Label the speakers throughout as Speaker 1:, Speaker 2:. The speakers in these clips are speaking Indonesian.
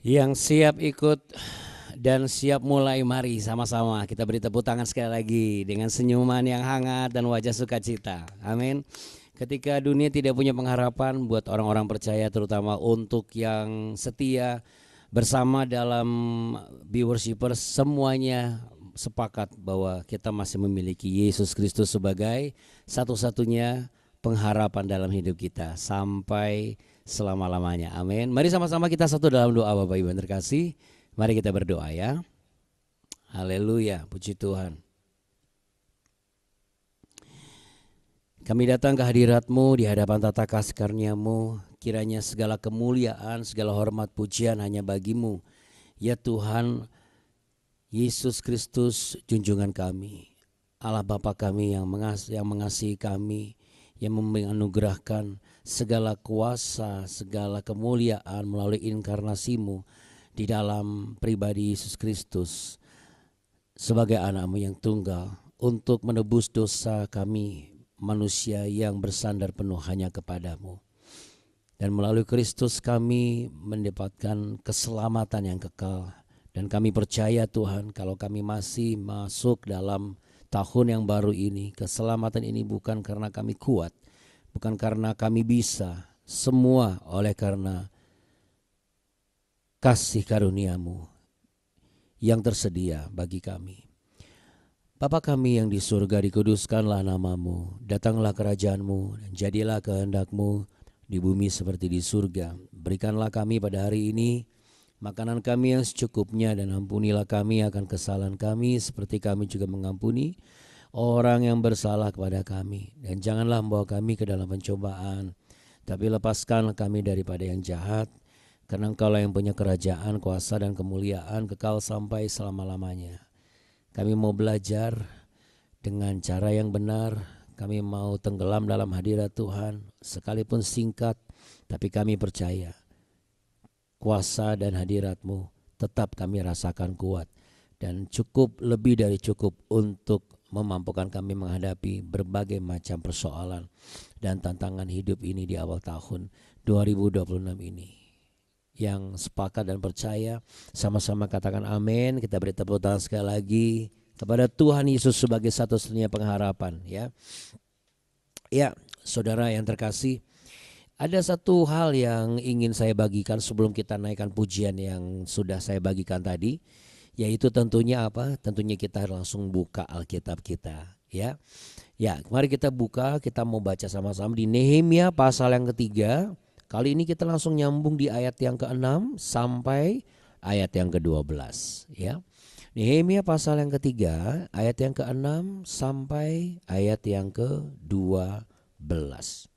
Speaker 1: Yang siap ikut dan siap mulai, mari sama-sama kita beri tepuk tangan sekali lagi dengan senyuman yang hangat dan wajah sukacita. Amin. Ketika dunia tidak punya pengharapan buat orang-orang percaya, terutama untuk yang setia bersama dalam Be Worshippers, semuanya sepakat bahwa kita masih memiliki Yesus Kristus sebagai satu-satunya pengharapan dalam hidup kita sampai selama-lamanya. Amin. Mari sama-sama kita satu dalam doa Bapak Ibu yang terkasih. Mari kita berdoa ya. Haleluya, puji Tuhan. Kami datang ke hadirat-Mu di hadapan tata kasih karunia-Mu. Kiranya segala kemuliaan, segala hormat, pujian hanya bagi-Mu. Ya Tuhan, Yesus Kristus junjungan kami. Allah Bapa kami yang mengasihi kami, yang menganugerahkan segala kuasa, segala kemuliaan melalui inkarnasi-Mu di dalam pribadi Yesus Kristus sebagai anak-Mu yang tunggal untuk menebus dosa kami manusia yang bersandar penuh hanya kepadamu. Dan melalui Kristus kami mendapatkan keselamatan yang kekal. Dan kami percaya Tuhan, kalau kami masih masuk dalam tahun yang baru ini, keselamatan ini bukan karena kami kuat, bukan karena kami bisa, semua oleh karena kasih karunia-Mu yang tersedia bagi kami. Bapa kami yang di surga, dikuduskanlah nama-Mu, datanglah kerajaan-Mu, dan jadilah kehendak-Mu di bumi seperti di surga. Berikanlah kami pada hari ini makanan kami yang secukupnya, dan ampunilah kami akan kesalahan kami seperti kami juga mengampuni orang yang bersalah kepada kami. Dan janganlah membawa kami ke dalam pencobaan, tapi lepaskanlah kami daripada yang jahat, karena Engkaulah yang punya kerajaan, kuasa, dan kemuliaan kekal sampai selama-lamanya. Kami mau belajar dengan cara yang benar. Kami mau tenggelam dalam hadirat Tuhan, sekalipun singkat, tapi kami percaya kuasa dan hadirat-Mu tetap kami rasakan kuat dan cukup, lebih dari cukup untuk memampukan kami menghadapi berbagai macam persoalan dan tantangan hidup ini di awal tahun 2026 ini. Yang sepakat dan percaya sama-sama katakan amin. Kita beri tepuk tangan sekali lagi kepada Tuhan Yesus sebagai satu-satunya pengharapan ya. Ya, saudara yang terkasih, ada satu hal yang ingin saya bagikan sebelum kita naikkan pujian yang sudah saya bagikan tadi, yaitu tentunya apa? Tentunya kita langsung buka Alkitab kita ya. Ya, mari kita buka, kita mau baca sama-sama di Nehemia pasal yang ketiga. Kali ini kita langsung nyambung di ayat yang ke-6 sampai ayat yang ke-12 ya. Nehemia pasal yang ketiga, ayat yang ke-6 sampai ayat yang ke-12.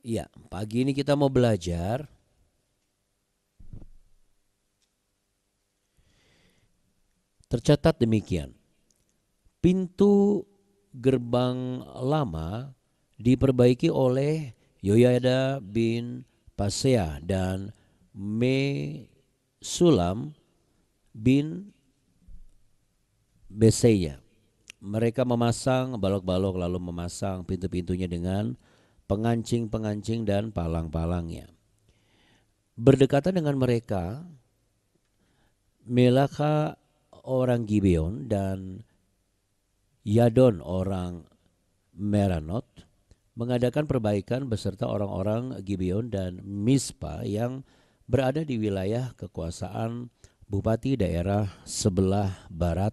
Speaker 1: Ya, pagi ini kita mau belajar tercatat demikian. Pintu gerbang lama diperbaiki oleh Yoyada bin Pasea dan Mesulam bin Beseya. Mereka memasang balok-balok lalu memasang pintu-pintunya dengan pengancing-pengancing dan palang-palangnya. Berdekatan dengan mereka, Melaka orang Gibeon dan Yadon orang Meranot mengadakan perbaikan beserta orang-orang Gibeon dan Mispa yang berada di wilayah kekuasaan bupati daerah sebelah barat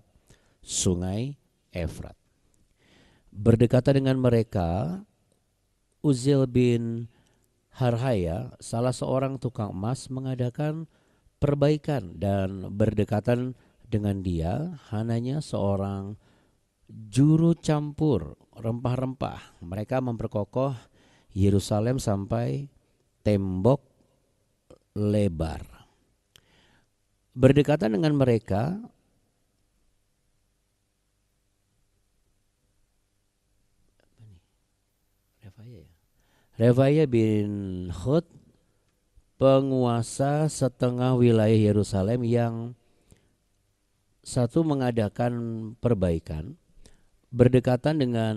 Speaker 1: Sungai Efrat. Berdekatan dengan mereka, Uzil bin Harhaya, salah seorang tukang emas, mengadakan perbaikan, dan berdekatan dengan dia Hananya, seorang juru campur rempah-rempah. Mereka memperkokoh Yerusalem sampai tembok lebar. Berdekatan dengan mereka Refaya bin Hud, penguasa setengah wilayah Yerusalem, yang satu mengadakan perbaikan. Berdekatan dengan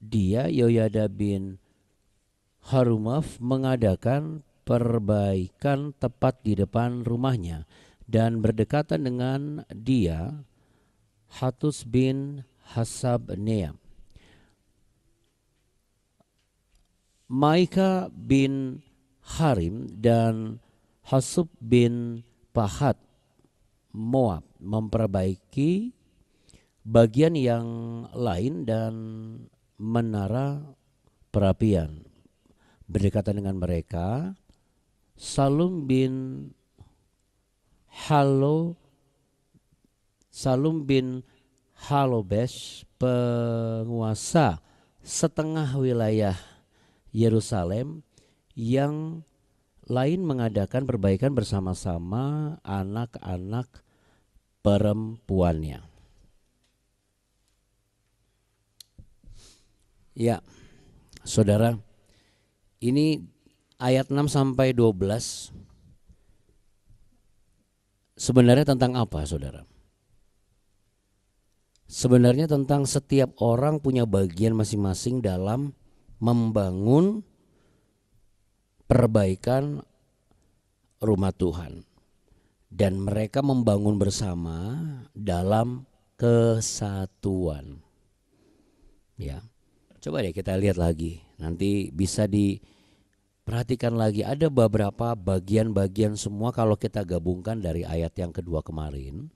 Speaker 1: Yoyada bin Harumaf mengadakan perbaikan tepat di depan rumahnya, dan berdekatan dengan dia Hatus bin Hasabnea, Maika bin Harim, dan Hasub bin Pahat Moab memperbaiki bagian yang lain dan menara perapian. Berdekatan dengan mereka Salum bin Halobesh, penguasa setengah wilayah Yerusalem yang lain, mengadakan perbaikan bersama-sama anak-anak perempuannya. Ya, saudara, ini ayat 6 sampai 12 sebenarnya tentang apa, saudara? Sebenarnya tentang setiap orang punya bagian masing-masing dalam membangun perbaikan rumah Tuhan, dan mereka membangun bersama dalam kesatuan. Ya, coba deh kita lihat lagi, nanti bisa diperhatikan lagi. Ada beberapa bagian-bagian semua kalau kita gabungkan dari ayat yang kedua kemarin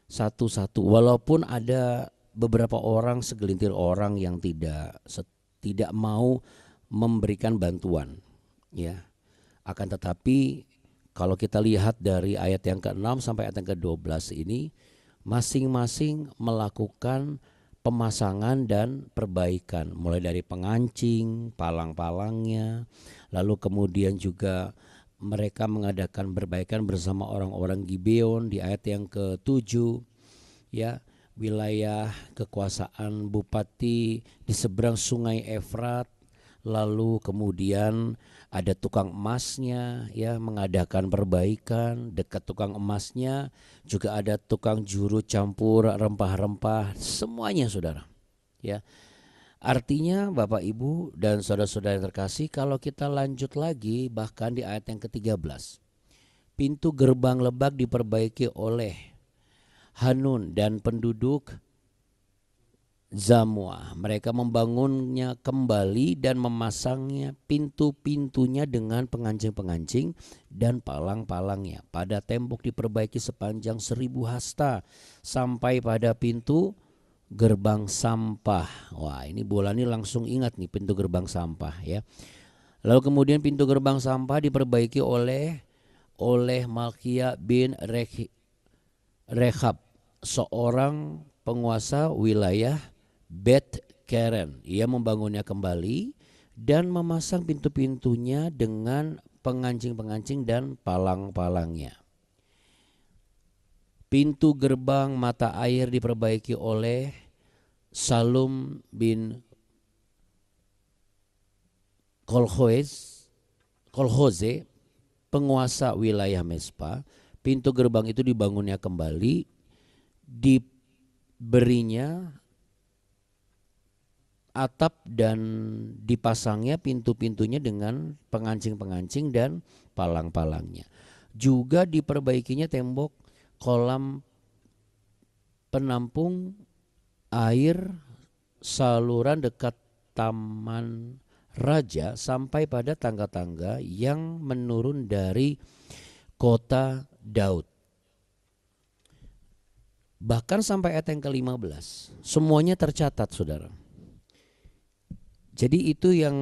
Speaker 1: satu-satu, walaupun ada beberapa orang, segelintir orang yang tidak mau memberikan bantuan, ya. Akan tetapi kalau kita lihat dari ayat yang ke-6 sampai ayat yang ke-12 ini, masing-masing melakukan pemasangan dan perbaikan, mulai dari pengancing, palang-palangnya, lalu kemudian juga mereka mengadakan perbaikan bersama orang-orang Gibeon di ayat yang ke-7, ya. Wilayah kekuasaan bupati di seberang sungai Efrat, lalu kemudian ada tukang emasnya, ya, mengadakan perbaikan. Dekat tukang emasnya juga ada tukang juru campur rempah-rempah, semuanya, saudara, ya. Artinya Bapak Ibu dan saudara-saudara yang terkasih, kalau kita lanjut lagi bahkan di ayat yang ke-13, pintu gerbang Lebak diperbaiki oleh Hanun dan penduduk Zamua. Mereka membangunnya kembali dan memasangnya pintu-pintunya dengan pengancing-pengancing dan palang-palangnya. Pada tembok diperbaiki sepanjang 1000 hasta sampai pada pintu gerbang sampah. Wah, ini Bolani langsung ingat nih pintu gerbang sampah, ya. Lalu kemudian pintu gerbang sampah diperbaiki oleh Malkia bin Rehab, seorang penguasa wilayah Bet Keren. Ia membangunnya kembali dan memasang pintu-pintunya dengan pengancing-pengancing dan palang-palangnya. Pintu gerbang mata air diperbaiki oleh Salum bin Kolhoze, penguasa wilayah Mespa. Pintu gerbang itu dibangunnya kembali, diberinya atap dan dipasangnya pintu-pintunya dengan pengancing-pengancing dan palang-palangnya. Juga diperbaikinya tembok kolam penampung air saluran dekat taman raja sampai pada tangga-tangga yang menurun dari kota Daud. Bahkan sampai ayat yang ke-15 semuanya tercatat, saudara. Jadi itu yang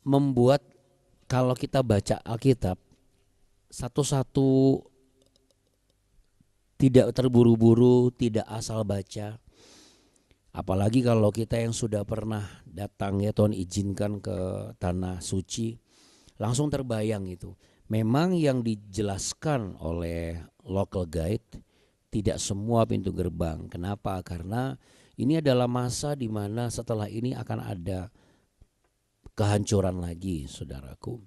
Speaker 1: membuat kalau kita baca Alkitab satu-satu tidak terburu-buru, tidak asal baca. Apalagi kalau kita yang sudah pernah datang, ya, Tuhan izinkan ke tanah suci, langsung terbayang itu. Memang yang dijelaskan oleh local guide tidak semua pintu gerbang. Kenapa? Karena ini adalah masa di mana setelah ini akan ada kehancuran lagi, saudaraku.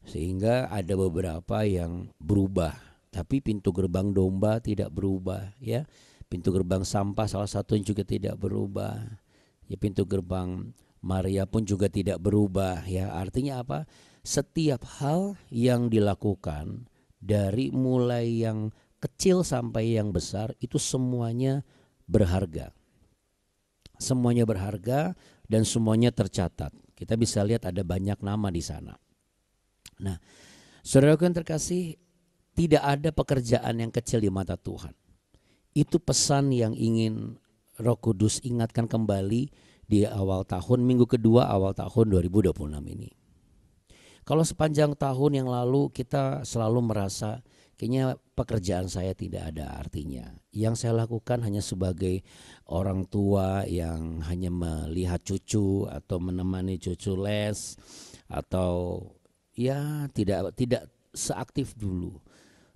Speaker 1: Sehingga ada beberapa yang berubah, tapi pintu gerbang domba tidak berubah, ya. Pintu gerbang sampah salah satunya juga tidak berubah. Ya, pintu gerbang Maria pun juga tidak berubah ya. Artinya apa? Setiap hal yang dilakukan dari mulai yang kecil sampai yang besar itu semuanya berharga. Semuanya berharga dan semuanya tercatat. Kita bisa lihat ada banyak nama di sana. Nah, saudaraku yang terkasih, tidak ada pekerjaan yang kecil di mata Tuhan. Itu pesan yang ingin Roh Kudus ingatkan kembali di awal tahun, minggu kedua awal tahun 2026 ini. Kalau sepanjang tahun yang lalu kita selalu merasa kayaknya pekerjaan saya tidak ada artinya. Yang saya lakukan hanya sebagai orang tua yang hanya melihat cucu atau menemani cucu les, atau ya tidak seaktif dulu.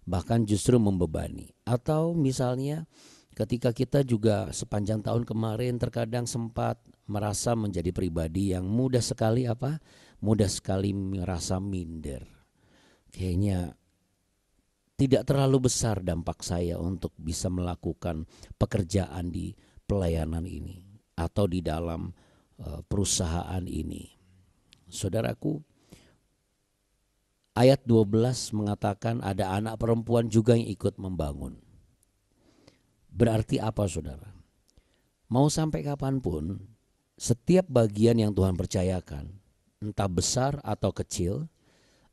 Speaker 1: Bahkan justru membebani. Atau misalnya ketika kita juga sepanjang tahun kemarin terkadang sempat merasa menjadi pribadi yang mudah sekali merasa minder. Kayaknya tidak terlalu besar dampak saya untuk bisa melakukan pekerjaan di pelayanan ini atau di dalam perusahaan ini. Saudaraku, ayat 12 mengatakan ada anak perempuan juga yang ikut membangun. Berarti apa, saudara? Mau sampai kapanpun, setiap bagian yang Tuhan percayakan, entah besar atau kecil,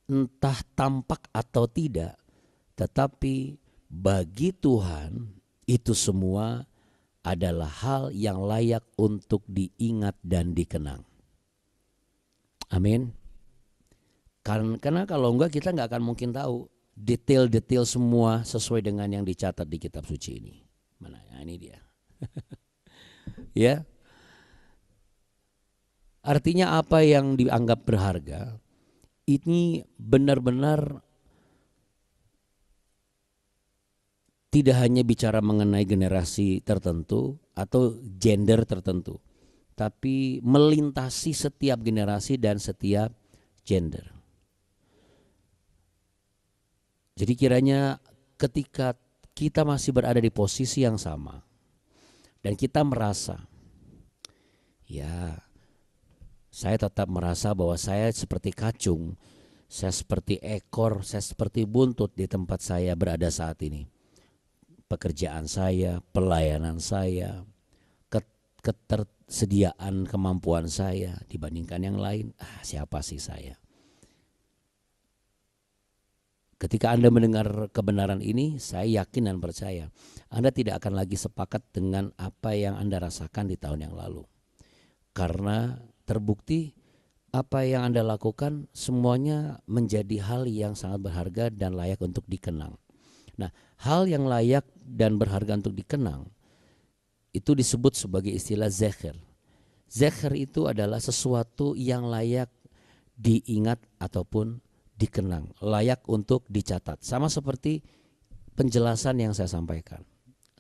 Speaker 1: entah tampak atau tidak, tetapi bagi Tuhan itu semua adalah hal yang layak untuk diingat dan dikenang. Amin. Karena kalau enggak kita enggak akan mungkin tahu detail-detail semua sesuai dengan yang dicatat di kitab suci ini. Mana? Nah, ini dia. Ya. Artinya apa yang dianggap berharga ini benar-benar tidak hanya bicara mengenai generasi tertentu atau gender tertentu, tapi melintasi setiap generasi dan setiap gender. Jadi kiranya ketika kita masih berada di posisi yang sama dan kita merasa, ya saya tetap merasa bahwa saya seperti kacung, saya seperti ekor, saya seperti buntut di tempat saya berada saat ini. Pekerjaan saya, pelayanan saya, ketersediaan kemampuan saya dibandingkan yang lain, siapa sih saya? Ketika Anda mendengar kebenaran ini, saya yakin dan percaya Anda tidak akan lagi sepakat dengan apa yang Anda rasakan di tahun yang lalu. Karena terbukti apa yang Anda lakukan semuanya menjadi hal yang sangat berharga dan layak untuk dikenang. Nah, hal yang layak dan berharga untuk dikenang itu disebut sebagai istilah zecher. Zecher itu adalah sesuatu yang layak diingat ataupun dikenang, layak untuk dicatat. Sama seperti penjelasan yang saya sampaikan.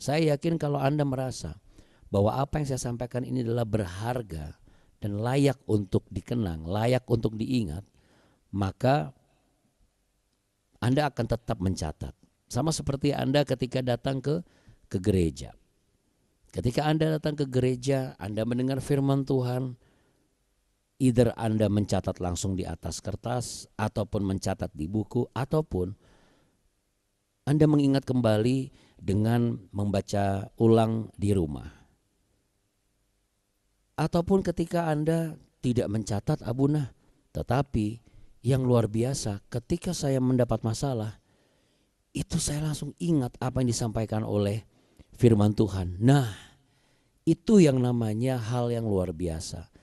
Speaker 1: Saya yakin kalau Anda merasa bahwa apa yang saya sampaikan ini adalah berharga dan layak untuk dikenang, layak untuk diingat, maka Anda akan tetap mencatat. Sama seperti Anda ketika datang ke gereja. Ketika Anda datang ke gereja, Anda mendengar firman Tuhan, either Anda mencatat langsung di atas kertas ataupun mencatat di buku, ataupun Anda mengingat kembali dengan membaca ulang di rumah. Ataupun ketika Anda tidak mencatat Abuna, tetapi yang luar biasa ketika saya mendapat masalah, itu saya langsung ingat apa yang disampaikan oleh firman Tuhan. Nah, itu yang namanya hal yang luar biasa.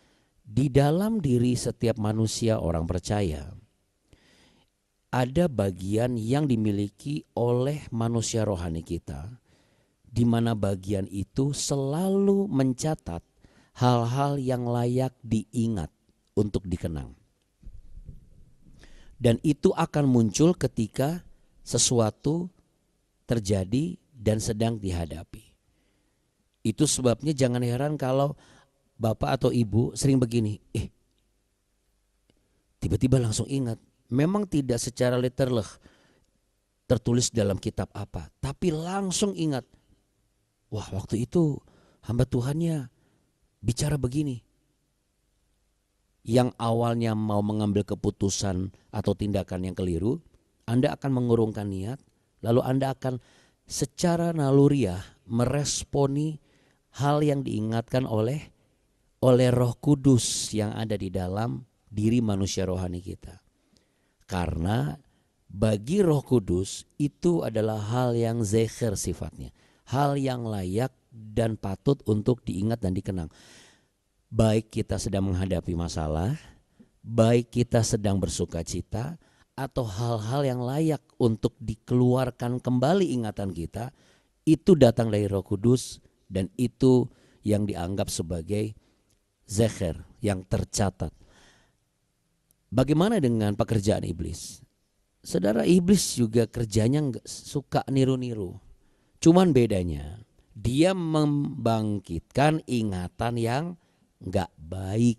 Speaker 1: Di dalam diri setiap manusia orang percaya, ada bagian yang dimiliki oleh manusia rohani kita, di mana bagian itu selalu mencatat hal-hal yang layak diingat untuk dikenang. Dan itu akan muncul ketika sesuatu terjadi dan sedang dihadapi. Itu sebabnya jangan heran kalau bapak atau ibu sering begini, tiba-tiba langsung ingat. Memang tidak secara literal tertulis dalam kitab apa, tapi langsung ingat. Wah, waktu itu hamba Tuhannya bicara begini. Yang awalnya mau mengambil keputusan atau tindakan yang keliru, Anda akan mengurungkan niat, lalu Anda akan secara naluriah meresponi hal yang diingatkan oleh Roh Kudus yang ada di dalam diri manusia rohani kita. Karena bagi Roh Kudus itu adalah hal yang zecher sifatnya, hal yang layak dan patut untuk diingat dan dikenang. Baik kita sedang menghadapi masalah, baik kita sedang bersuka cita, atau hal-hal yang layak untuk dikeluarkan kembali ingatan kita, itu datang dari Roh Kudus dan itu yang dianggap sebagai zecher, yang tercatat. Bagaimana dengan pekerjaan iblis? Saudara, iblis juga kerjanya suka niru-niru. Cuman bedanya dia membangkitkan ingatan yang gak baik,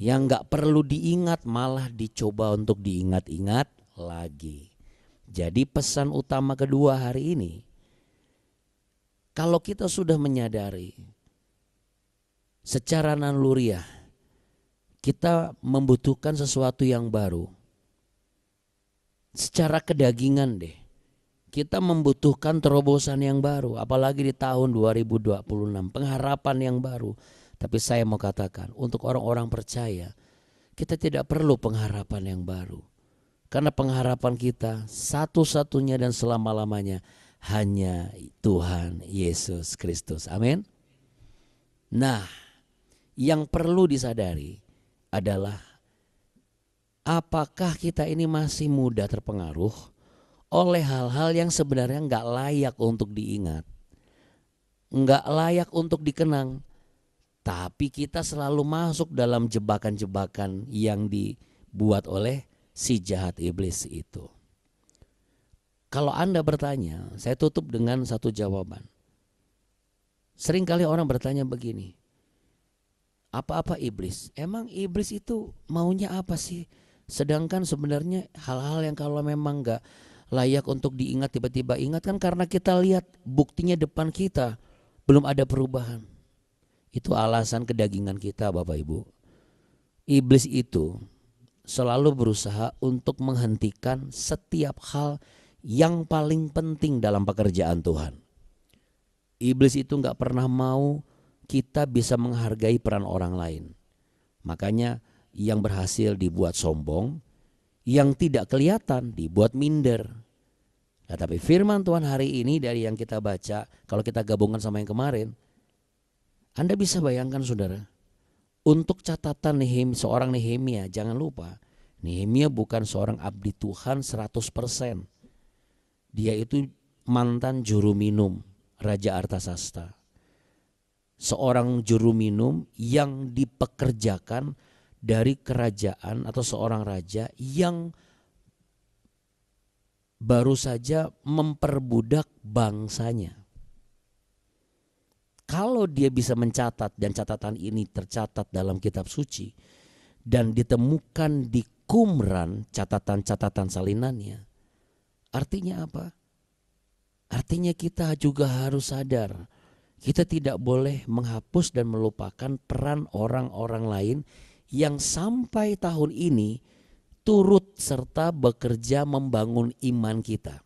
Speaker 1: yang gak perlu diingat, malah dicoba untuk diingat-ingat lagi. Jadi pesan utama kedua hari ini, kalau kita sudah menyadari secara naluriah kita membutuhkan sesuatu yang baru, secara kedagingan deh, kita membutuhkan terobosan yang baru, apalagi di tahun 2026, pengharapan yang baru. Tapi saya mau katakan, untuk orang-orang percaya, kita tidak perlu pengharapan yang baru. Karena pengharapan kita satu-satunya dan selama-lamanya hanya Tuhan Yesus Kristus. Amin. Nah, yang perlu disadari adalah apakah kita ini masih mudah terpengaruh oleh hal-hal yang sebenarnya gak layak untuk diingat, gak layak untuk dikenang. Tapi kita selalu masuk dalam jebakan-jebakan yang dibuat oleh si jahat iblis itu. Kalau Anda bertanya, saya tutup dengan satu jawaban. Seringkali orang bertanya begini, apa-apa iblis? Emang iblis itu maunya apa sih? Sedangkan sebenarnya hal-hal yang kalau memang gak layak untuk diingat tiba-tiba ingat, kan karena kita lihat buktinya depan kita belum ada perubahan. Itu alasan kedagingan kita, Bapak Ibu. Iblis itu selalu berusaha untuk menghentikan setiap hal yang paling penting dalam pekerjaan Tuhan. Iblis itu gak pernah mau kita bisa menghargai peran orang lain. Makanya yang berhasil dibuat sombong, yang tidak kelihatan dibuat minder. Nah, tapi firman Tuhan hari ini dari yang kita baca, kalau kita gabungkan sama yang kemarin, Anda bisa bayangkan saudara, untuk catatan seorang Nehemia, jangan lupa Nehemia bukan seorang abdi Tuhan 100%. Dia itu mantan juru minum Raja Artasasta. Seorang juru minum yang dipekerjakan dari kerajaan atau seorang raja yang baru saja memperbudak bangsanya. Kalau dia bisa mencatat dan catatan ini tercatat dalam kitab suci dan ditemukan di Qumran catatan-catatan salinannya, artinya apa? Artinya kita juga harus sadar, kita tidak boleh menghapus dan melupakan peran orang-orang lain yang sampai tahun ini turut serta bekerja membangun iman kita.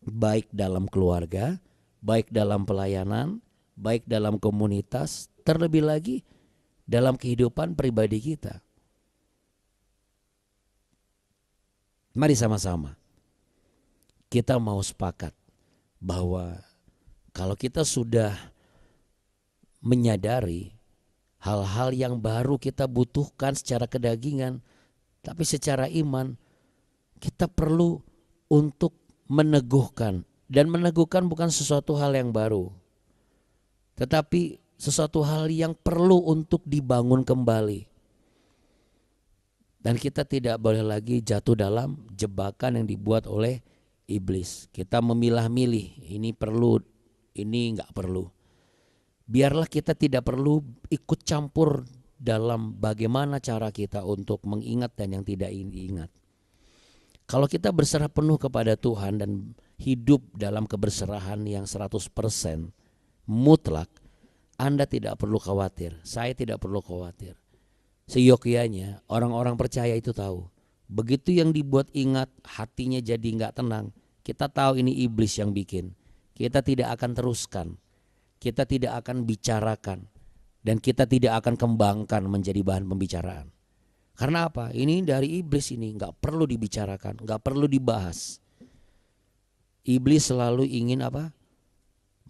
Speaker 1: Baik dalam keluarga, baik dalam pelayanan, baik dalam komunitas, terlebih lagi dalam kehidupan pribadi kita. Mari sama-sama kita mau sepakat bahwa kalau kita sudah menyadari hal-hal yang baru kita butuhkan secara kedagingan, tapi secara iman kita perlu untuk meneguhkan. Dan meneguhkan bukan sesuatu hal yang baru, tetapi sesuatu hal yang perlu untuk dibangun kembali. Dan kita tidak boleh lagi jatuh dalam jebakan yang dibuat oleh iblis. Kita memilah-milih, ini perlu, ini enggak perlu. Biarlah kita tidak perlu ikut campur dalam bagaimana cara kita untuk mengingat dan yang tidak diingat. Kalau kita berserah penuh kepada Tuhan dan hidup dalam keberserahan yang 100% mutlak, Anda tidak perlu khawatir, saya tidak perlu khawatir. Seyogyanya orang-orang percaya itu tahu. Begitu yang dibuat ingat, hatinya jadi gak tenang. Kita tahu ini iblis yang bikin. Kita tidak akan teruskan, kita tidak akan bicarakan, dan kita tidak akan kembangkan menjadi bahan pembicaraan. Karena apa? Ini dari iblis, ini gak perlu dibicarakan, gak perlu dibahas. Iblis selalu ingin apa?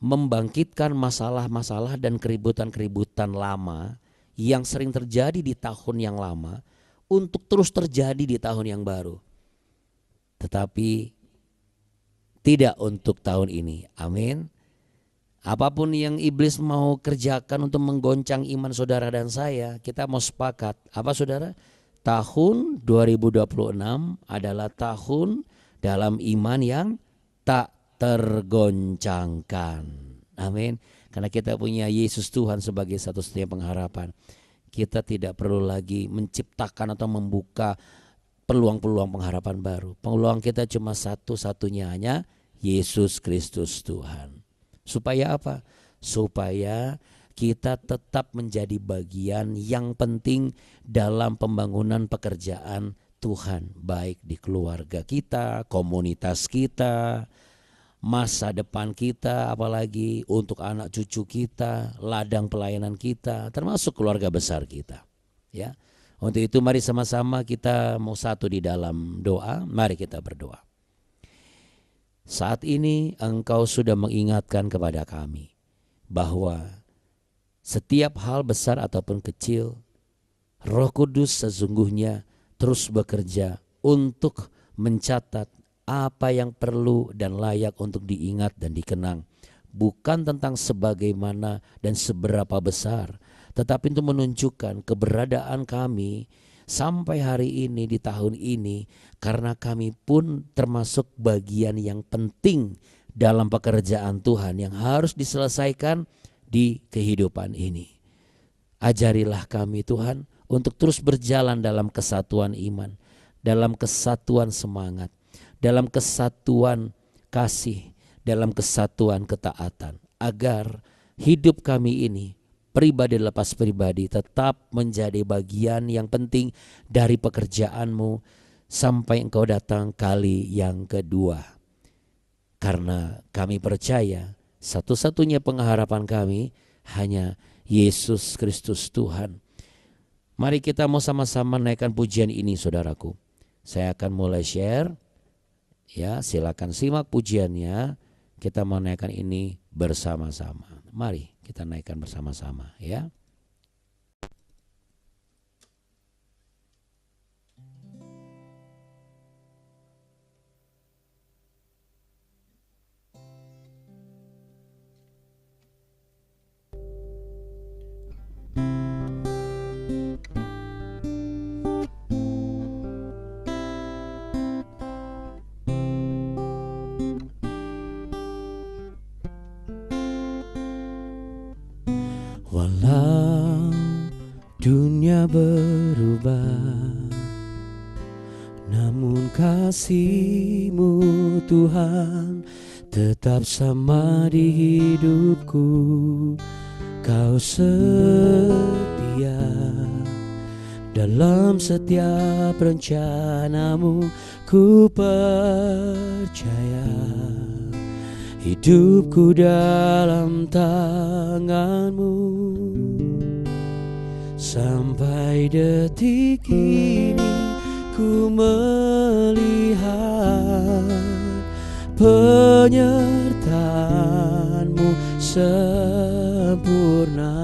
Speaker 1: Membangkitkan masalah-masalah dan keributan-keributan lama yang sering terjadi di tahun yang lama untuk terus terjadi di tahun yang baru. Tetapi tidak untuk tahun ini. Amin. Apapun yang iblis mau kerjakan untuk menggoncang iman saudara dan saya, kita mau sepakat. Apa saudara? Tahun 2026 adalah tahun dalam iman yang tak tergoncangkan. Amin. Karena kita punya Yesus Tuhan sebagai satu-satunya pengharapan. Kita tidak perlu lagi menciptakan atau membuka peluang-peluang pengharapan baru. Peluang kita cuma satu-satunya, hanya Yesus Kristus Tuhan. Supaya apa? Supaya kita tetap menjadi bagian yang penting dalam pembangunan pekerjaan Tuhan. Baik di keluarga kita, komunitas kita, masa depan kita, apalagi untuk anak cucu kita, ladang pelayanan kita, termasuk keluarga besar kita. Ya, untuk itu mari sama-sama kita mau satu di dalam doa. Mari kita berdoa. Saat ini Engkau sudah mengingatkan kepada kami bahwa setiap hal besar ataupun kecil, Roh Kudus sesungguhnya terus bekerja untuk mencatat apa yang perlu dan layak untuk diingat dan dikenang. Bukan tentang sebagaimana dan seberapa besar, tetapi untuk menunjukkan keberadaan kami sampai hari ini di tahun ini, karena kami pun termasuk bagian yang penting dalam pekerjaan Tuhan yang harus diselesaikan di kehidupan ini. Ajarilah kami Tuhan untuk terus berjalan dalam kesatuan iman, dalam kesatuan semangat, dalam kesatuan kasih, dalam kesatuan ketaatan, agar hidup kami ini pribadi lepas pribadi tetap menjadi bagian yang penting dari pekerjaan-Mu sampai Engkau datang kali yang kedua. Karena kami percaya satu-satunya pengharapan kami hanya Yesus Kristus Tuhan. Mari kita mau sama-sama naikkan pujian ini saudaraku. Saya akan mulai share. Ya, silakan simak pujiannya. Kita mau naikkan ini bersama-sama. Mari kita naikkan bersama-sama ya. Walau dunia berubah, namun kasih-Mu Tuhan tetap sama di hidupku. Kau setia dalam setiap rencana-Mu, ku percaya hidupku dalam tangan-Mu. Sampai detik ini ku melihat penyertaan-Mu sempurna.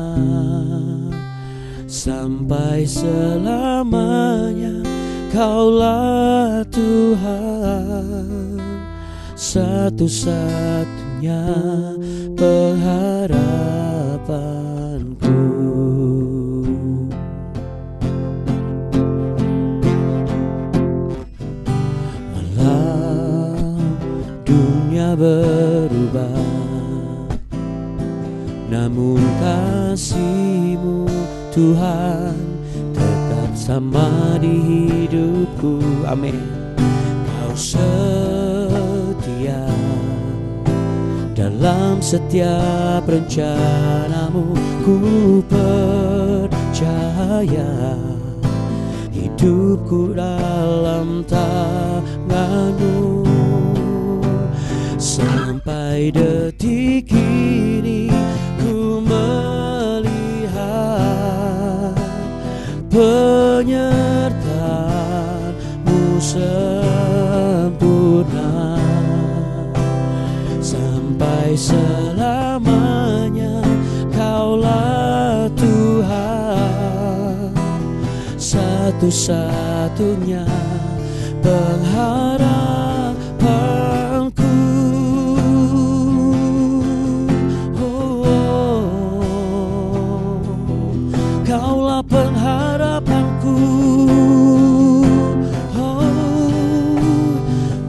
Speaker 1: Sampai selamanya Kaulah Tuhan, satu-satunya pengharapanku. Walau dunia berubah, namun kasih-Mu Tuhan tetap sama di hidupku. Amin. Kau setia dalam setiap rencana-Mu, ku percaya hidupku dalam tangan-Mu. Sampai detik ini ku melihat penyertaan-Mu sempurna. Sampai selamanya Kaulah Tuhan, satu-satunya pengharapanku. Kaulah pengharapanku.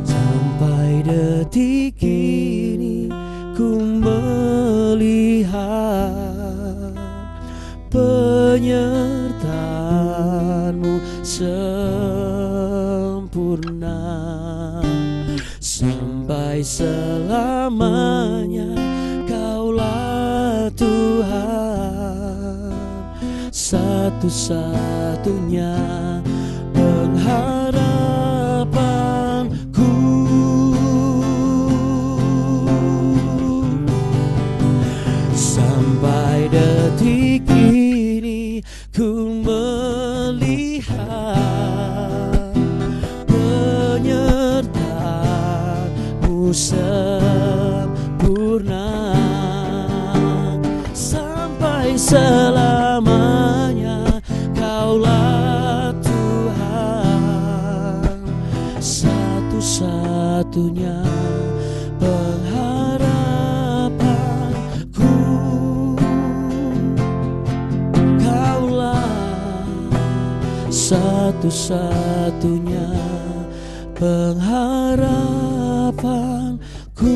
Speaker 1: Sampai detik ini ku melihat penyertaan-Mu sempurna. Sampai selamanya Kaulah Tuhan, satu-satunya pengharapanku. Sampai detik ini ku melihat penyertaan-Mu sempurna. Sampai selamanya Kaulah Tuhan, satu-satunya pengharapanku. Kaulah satu-satunya pengharapanku.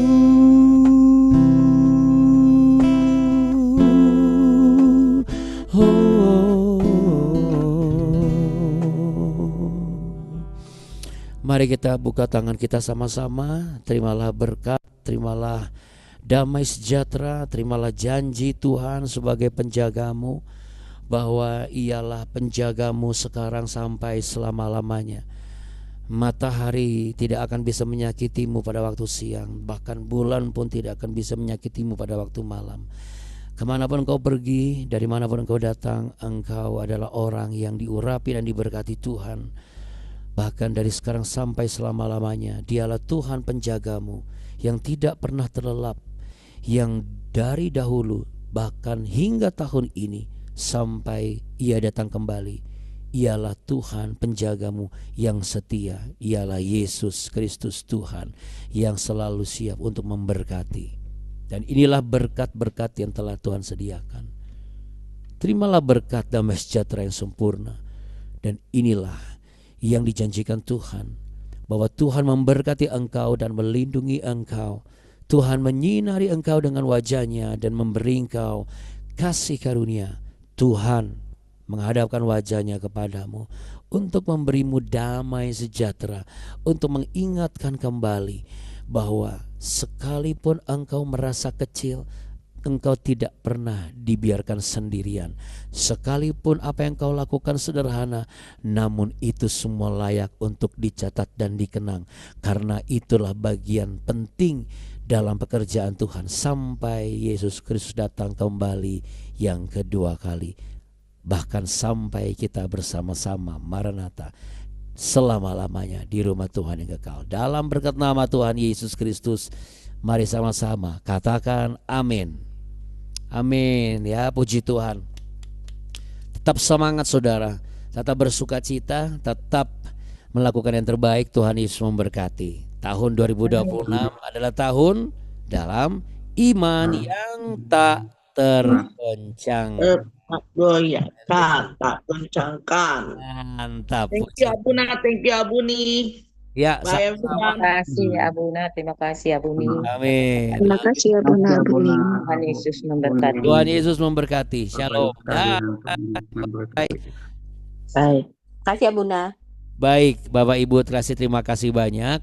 Speaker 1: Mari kita buka tangan kita sama-sama. Terimalah berkat, terimalah damai sejahtera, terimalah janji Tuhan sebagai penjagamu, bahwa Ialah penjagamu sekarang sampai selama-lamanya. Matahari tidak akan bisa menyakitimu pada waktu siang, bahkan bulan pun tidak akan bisa menyakitimu pada waktu malam. Kemanapun engkau pergi, dari manapun engkau datang, engkau adalah orang yang diurapi dan diberkati Tuhan. Bahkan dari sekarang sampai selama-lamanya, Dialah Tuhan penjagamu yang tidak pernah terlelap, yang dari dahulu bahkan hingga tahun ini sampai Ia datang kembali. Ialah Tuhan penjagamu yang setia. Ialah Yesus Kristus Tuhan yang selalu siap untuk memberkati. Dan inilah berkat-berkat yang telah Tuhan sediakan. Terimalah berkat damai sejahtera yang sempurna. Dan inilah yang dijanjikan Tuhan, bahwa Tuhan memberkati engkau dan melindungi engkau. Tuhan menyinari engkau dengan wajah-Nya dan memberi engkau kasih karunia. Tuhan menghadapkan wajah-Nya kepadamu untuk memberimu damai sejahtera, untuk mengingatkan kembali bahwa sekalipun engkau merasa kecil, engkau tidak pernah dibiarkan sendirian. Sekalipun apa yang kau lakukan sederhana, namun itu semua layak untuk dicatat dan dikenang. Karena itulah bagian penting dalam pekerjaan Tuhan sampai Yesus Kristus datang kembali yang kedua kali. Bahkan sampai kita bersama-sama Maranatha selama-lamanya di rumah Tuhan yang kekal. Dalam berkat nama Tuhan Yesus Kristus, mari sama-sama katakan amin. Amin ya, puji Tuhan. Tetap semangat saudara, tetap bersuka cita, tetap melakukan yang terbaik. Tuhan Yesus memberkati. Tahun 2026 adalah tahun dalam iman yang tak tergoncang.
Speaker 2: Tak goncangkan.
Speaker 1: Mantap.
Speaker 2: Thank you Abuna, thank you Abuni.
Speaker 1: Ya,
Speaker 2: Bye
Speaker 3: Terima
Speaker 2: everyone.
Speaker 3: kasih Abuna, terima kasih Abuni.
Speaker 1: amin.
Speaker 4: Terima kasih Abuna.
Speaker 3: Tuhan Yesus memberkati.
Speaker 1: Tuhan Yesus memberkati. Shalom.
Speaker 3: Baik. Kasih Abuna.
Speaker 1: Baik, Bapak Ibu terkasih, terima kasih banyak.